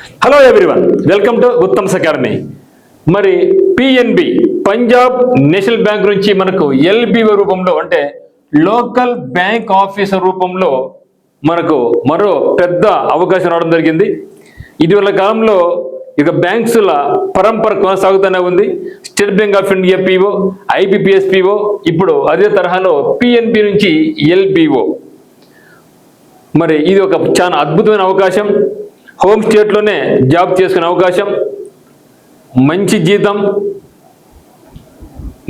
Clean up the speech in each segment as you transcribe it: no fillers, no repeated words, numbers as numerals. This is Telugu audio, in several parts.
Hello everyone, welcome to Uttam's academy. మరి పిఎన్బి పంజాబ్ నేషనల్ బ్యాంక్ నుంచి మనకు ఎల్బిఓ రూపంలో అంటే లోకల్ బ్యాంక్ ఆఫీసర్ రూపంలో మనకు మరో పెద్ద అవకాశం రావడం జరిగింది. ఇటీవల కాలంలో ఇక బ్యాంక్స్ల పరంపర కొనసాగుతూనే ఉంది. State bank of India PO, IBPS PO, ఇప్పుడు అదే తరహాలో పిఎన్బి నుంచి ఎల్బిఓ. మరి ఇది ఒక చాలా అద్భుతమైన అవకాశం. హోమ్ స్టేట్లోనే జాబ్ చేసుకునే అవకాశం, మంచి జీతం.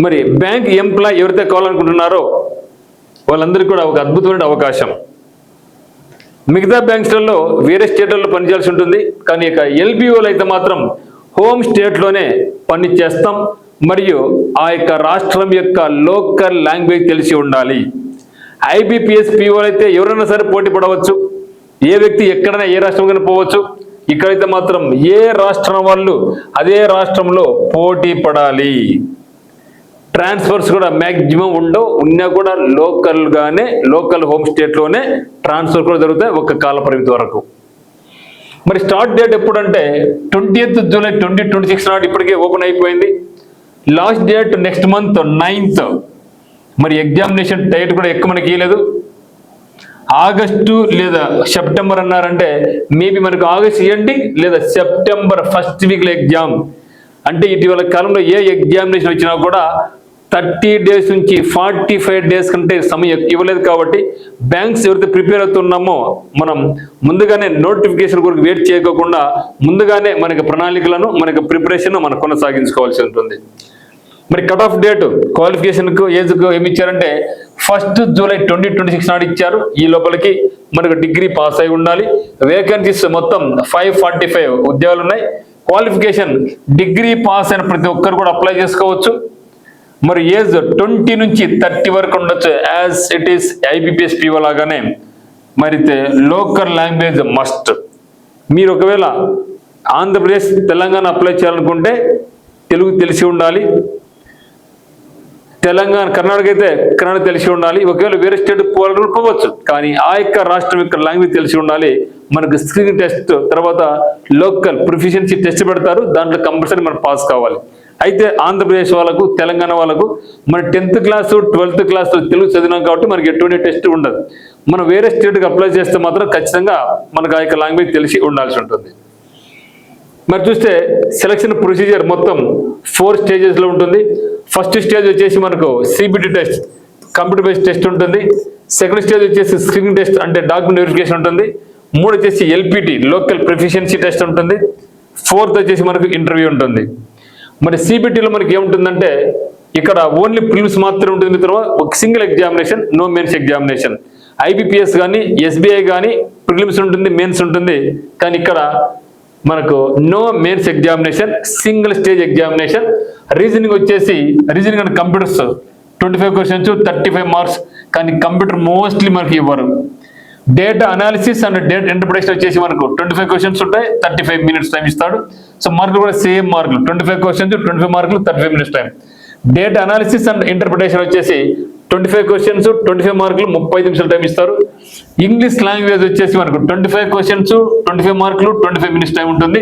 మరి బ్యాంక్ ఎంప్లాయ్ ఎవరైతే కావాలనుకుంటున్నారో వాళ్ళందరికీ కూడా ఒక అద్భుతమైన అవకాశం. మిగతా బ్యాంక్స్లలో వేరే స్టేట్లలో పనిచేయాల్సి ఉంటుంది, కానీ ఇక ఎల్బిఓలో అయితే మాత్రం హోమ్ స్టేట్లోనే పని చేస్తాం. మరియు ఆ యొక్క రాష్ట్రం యొక్క లోకల్ లాంగ్వేజ్ తెలిసి ఉండాలి. ఐబిపిఎస్ పిఓ అయితే ఎవరైనా సరే పోటీ పడవచ్చు. ఏ వ్యక్తి ఎక్కడైనా ఏ రాష్ట్రంకైనా పోవచ్చు. ఇక్కడైతే మాత్రం ఏ రాష్ట్రం వాళ్ళు అదే రాష్ట్రంలో పోటీ పడాలి. ట్రాన్స్ఫర్స్ కూడా మ్యాక్సిమం ఉండవు, ఉన్నా కూడా లోకల్ హోమ్ స్టేట్లోనే ట్రాన్స్ఫర్ కూడా జరుగుతాయి ఒక కాల పరిమితి వరకు. మరి స్టార్ట్ డేట్ ఎప్పుడంటే 20th జూలై 2026 నాడు ఇప్పటికే ఓపెన్ అయిపోయింది. Last date next month 9th. మరి ఎగ్జామినేషన్ డేట్ కూడా ఎక్కువ మనకి ఇవ్వలేదు. ఆగస్టు లేదా సెప్టెంబర్ అన్నారంటే మేబీ మనకు ఆగస్ట్ ఇవ్వండి, లేదా సెప్టెంబర్ ఫస్ట్ వీక్లో ఎగ్జామ్. అంటే ఇటీవల కాలంలో ఏ ఎగ్జామినేషన్ వచ్చినా కూడా 30 days నుంచి 45 days కంటే సమయం ఇవ్వలేదు. కాబట్టి బ్యాంక్స్ ఎవరైతే ప్రిపేర్ అవుతున్నామో మనం ముందుగానే నోటిఫికేషన్ కొరకు వెయిట్ చేయకోకుండా ముందుగానే మనకి ప్రణాళికలను మనకి ప్రిపరేషన్ మనం కొనసాగించుకోవాల్సి ఉంటుంది. మరి కట్ ఆఫ్ డేట్ క్వాలిఫికేషన్కు ఏజ్కు ఏమి ఇచ్చారంటే 1st జూలై 2026 నాడు ఇచ్చారు. ఈ లోపలికి మనకు డిగ్రీ పాస్ అయి ఉండాలి. వేకెన్సీస్ మొత్తం 545 ఉద్యోగాలు ఉన్నాయి. క్వాలిఫికేషన్ డిగ్రీ పాస్ అయిన ప్రతి ఒక్కరు కూడా అప్లై చేసుకోవచ్చు. మరి ఏజ్ 20 నుంచి 30 వరకు ఉండొచ్చు, as it is IBPS PO లాగానే. మరి లోకల్ లాంగ్వేజ్ మస్ట్. మీరు ఒకవేళ ఆంధ్రప్రదేశ్ తెలంగాణ అప్లై చేయాలనుకుంటే తెలుగు తెలిసి ఉండాలి. తెలంగాణ కర్ణాటక అయితే కన్నడ తెలిసి ఉండాలి. ఒకవేళ వేరే స్టేట్ పోవచ్చు, కానీ ఆ యొక్క రాష్ట్రం యొక్క లాంగ్వేజ్ తెలిసి ఉండాలి. మనకు స్క్రీనింగ్ టెస్ట్ తర్వాత లోకల్ ప్రొఫిషియన్సీ టెస్ట్ పెడతారు, దాంట్లో కంపల్సరీ మనం పాస్ కావాలి. అయితే ఆంధ్రప్రదేశ్ వాళ్ళకు తెలంగాణ వాళ్ళకు మన 10th class 12th class Telugu చదివినాం కాబట్టి మనకి ఎటువంటి టెస్ట్ ఉండదు. మనం వేరే స్టేట్కి అప్లై చేస్తే మాత్రం ఖచ్చితంగా మనకు ఆ యొక్క లాంగ్వేజ్ తెలిసి ఉండాల్సి ఉంటుంది. మరి చూస్తే సెలక్షన్ ప్రొసీజర్ మొత్తం 4 స్టేజెస్లో ఉంటుంది. ఫస్ట్ స్టేజ్ వచ్చేసి మనకు CBT test, computer based test ఉంటుంది. సెకండ్ స్టేజ్ వచ్చేసి స్క్రీనింగ్ టెస్ట్ అంటే డాక్యుమెంట్ వెరిఫికేషన్ ఉంటుంది. 3 వచ్చేసి ఎల్పిటి లోకల్ ప్రొఫిషియన్సీ టెస్ట్ ఉంటుంది. 4th వచ్చేసి మనకు ఇంటర్వ్యూ ఉంటుంది. మరి సిబిటిలో మనకి ఏముంటుందంటే ఇక్కడ ఓన్లీ ప్రిలిమ్స్ మాత్రమే ఉంటుంది మిత్రమా, ఒక single examination, no mains examination. IBPS కానీ ఎస్బీఐ కానీ ప్రిలిమ్స్ ఉంటుంది, మెయిన్స్ ఉంటుంది. కానీ ఇక్కడ మనకు no mains examination, single stage examination. Reasoning వచ్చేసి reasoning and computers 25 questions 35 marks, కానీ కంప్యూటర్ మోస్ట్లీ మనకి ఇవ్వరు. Data analysis and data interpretation వచ్చేసి మనకు 25 క్వశ్చన్స్ ఉంటాయి, 35 minutes టైం ఇస్తాడు. సో మార్కులు కూడా సేమ్ మార్కులు, 25 క్వశ్చన్స్ 25 మార్కులు 35 minutes time. Data analysis and interpretation వచ్చేసి 25 క్వశ్చన్స్ 25 మార్కులు 35 నిమిషాలు టైం ఇస్తారు. ఇంగ్లీష్ లాంగ్వేజ్ వచ్చేసి మనకు 25 క్వశ్చన్స్ 25 మార్కులు 25 minutes టైం ఉంటుంది.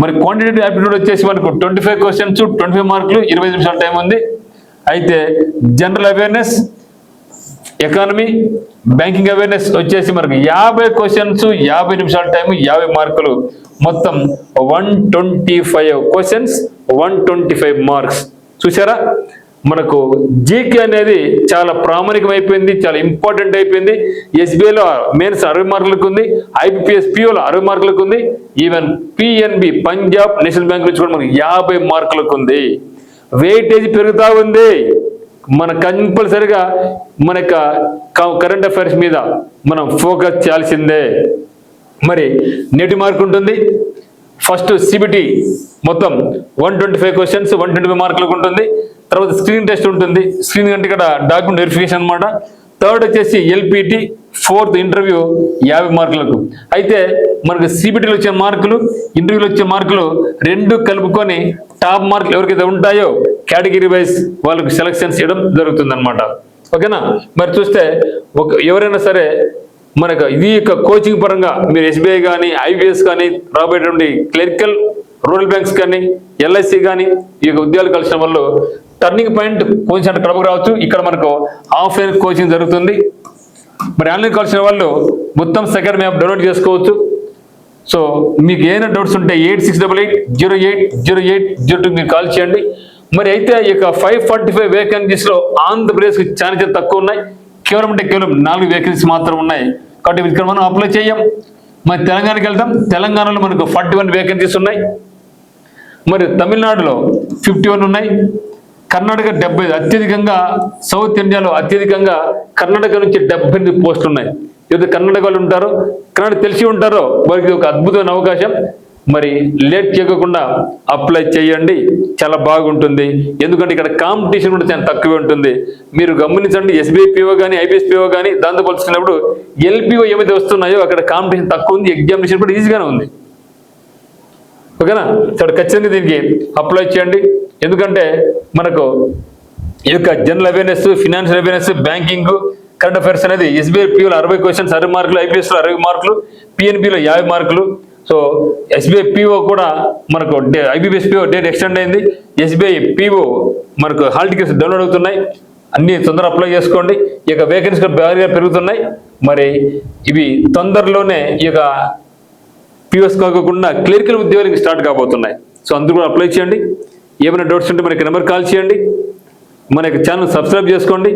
మరి క్వాంటిటేటివ్ యాప్టిట్యూడ్ వచ్చేసి మనకు 25 క్వశ్చన్స్ 25 మార్కులు 25 నిమిషాల టైం ఉంది. అయితే general awareness, economy, banking awareness వచ్చేసి మనకు 50 క్వశ్చన్స్ 50 నిమిషాల టైం 50 మార్కులు, మొత్తం 125 క్వశ్చన్స్ 125 మార్క్స్. చూసారా, మనకు జీకే అనేది చాలా ప్రామాణికం అయిపోయింది, చాలా ఇంపార్టెంట్ అయిపోయింది. ఎస్బీఐలో మెయిన్స్ 60 మార్కులకు ఉంది, ఐబిపిఎస్ పిఓలో 60 మార్కులకు ఉంది. Even PNB Punjab national bank నుంచి కూడా మనకు 50 మార్కులకు ఉంది. వెయిటేజ్ పెరుగుతూ ఉంది. మన కంపల్సరిగా మన యొక్క కరెంట్ అఫైర్స్ మీద మనం ఫోకస్ చేయాల్సిందే. మరి నెట్ మార్క్ ఉంటుంది. ఫస్ట్ సిబిటి మొత్తం 125 క్వశ్చన్స్ 125 మార్కులకు ఉంటుంది. తర్వాత స్క్రీన్ టెస్ట్ ఉంటుంది. స్క్రీన్ అంటే ఇక్కడ డాక్యుమెంట్ వెరిఫికేషన్ అనమాట. థర్డ్ వచ్చేసి ఎల్పిటి, 4th ఇంటర్వ్యూ 50 మార్కులకు. అయితే మనకు సిబిటీలో వచ్చే మార్కులు, ఇంటర్వ్యూలో వచ్చే మార్కులు రెండు కలుపుకొని టాప్ మార్కులు ఎవరికైతే ఉంటాయో కేటగిరీ వైజ్ వాళ్ళకు సెలక్షన్స్ చేయడం జరుగుతుంది అనమాట. ఓకేనా. మరి చూస్తే ఎవరైనా సరే మనకు ఇది కోచింగ్ పరంగా మీరు SBI కానీ IBS కానీ రాబోయేటువంటి క్లరికల్ రూరల్ బ్యాంక్స్ కానీ LIC కానీ ఈ ఉద్యోగాలు కలిసిన వాళ్ళు టర్నింగ్ పాయింట్ కోచింగ్ సెంటర్ కడపకు రావచ్చు. ఇక్కడ మనకు ఆఫ్లైన్ కోచింగ్ జరుగుతుంది. మరి ఆన్లైన్ కలిసిన వాళ్ళు మొత్తం సెకండ్ మ్యాప్ డౌన్లోడ్ చేసుకోవచ్చు. సో మీకు ఏమైనా డౌట్స్ ఉంటే 8688080802 మీరు కాల్ చేయండి. మరి అయితే ఈ 545 వేకెన్సీస్లో ఆంధ్రప్రదేశ్కి చాలా తక్కువ ఉన్నాయి. కేవలం 4 వేకెన్సీస్ మాత్రం ఉన్నాయి. కాబట్టి ఇక్కడ మనం అప్లై చేయం. మరి తెలంగాణకి వెళ్తాం. తెలంగాణలో మనకు 41 వేకెన్సీస్ ఉన్నాయి. మరి తమిళనాడులో 51 ఉన్నాయి. కర్ణాటక 70, అత్యధికంగా సౌత్ ఇండియాలో అత్యధికంగా కర్ణాటక నుంచి 78 పోస్టులు ఉన్నాయి. ఏదైతే కర్ణాటక వాళ్ళు ఉంటారో, కన్నడ తెలిసి ఉంటారో వారికి ఒక అద్భుతమైన అవకాశం. మరి లేట్ చేయకుండా అప్లై చేయండి, చాలా బాగుంటుంది. ఎందుకంటే ఇక్కడ కాంపిటీషన్ కూడా చాలా తక్కువే ఉంటుంది. మీరు గమనించండి, SBI PO కానీ IBS PO కానీ దాంతో పోల్చుకున్నప్పుడు LPO ఏమైతే వస్తున్నాయో అక్కడ కాంపిటీషన్ తక్కువ ఉంది, ఎగ్జామినేషన్ కూడా ఈజీగానే ఉంది. ఓకేనా? ఇక్కడ ఖచ్చితంగా దీనికి అప్లై చేయండి. ఎందుకంటే మనకు ఈ general awareness, financial awareness, banking, current affairs అనేది SBI POలో 60 క్వశ్చన్స్ 60 మార్కులు, IBSలో 60 మార్కులు, PNBలో 50 మార్కులు. సో SBI PO కూడా మనకు IBPS PO డేట్ ఎక్స్టెండ్ అయింది. SBI PO మనకు హాల్ టికెట్స్ డౌన్లోడ్ అవుతున్నాయి. అన్ని తొందరగా అప్లై చేసుకోండి. ఈ వేకెన్సీ భారీగా పెరుగుతున్నాయి. మరి ఇవి తొందరలోనే ఈ POs కాకుండా క్లరికల్ ఉద్యోగాలకి స్టార్ట్ కాబోతున్నాయి. సో అందరూ కూడా అప్లై చేయండి. ఏమైనా డౌట్స్ ఉంటే మనకి నెంబర్ కాల్ చేయండి. మన ఛానల్ సబ్స్క్రైబ్ చేసుకోండి.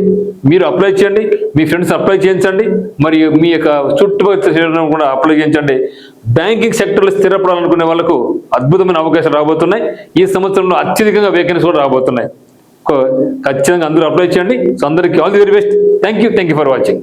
మీరు అప్లై చేయండి, మీ ఫ్రెండ్స్ అప్లై చేయించండి, మరియు మీ చుట్టుపక్కల కూడా అప్లై చేయించండి. బ్యాంకింగ్ సెక్టర్లో స్థిరపడాలనుకునే వాళ్ళకు అద్భుతమైన అవకాశాలు రాబోతున్నాయి. ఈ సంవత్సరంలో అత్యధికంగా వేకెన్సీ కూడా రాబోతున్నాయి. ఖచ్చితంగా అందరూ అప్లై చేయండి. సో అందరికీ all the very best. Thank you for watching.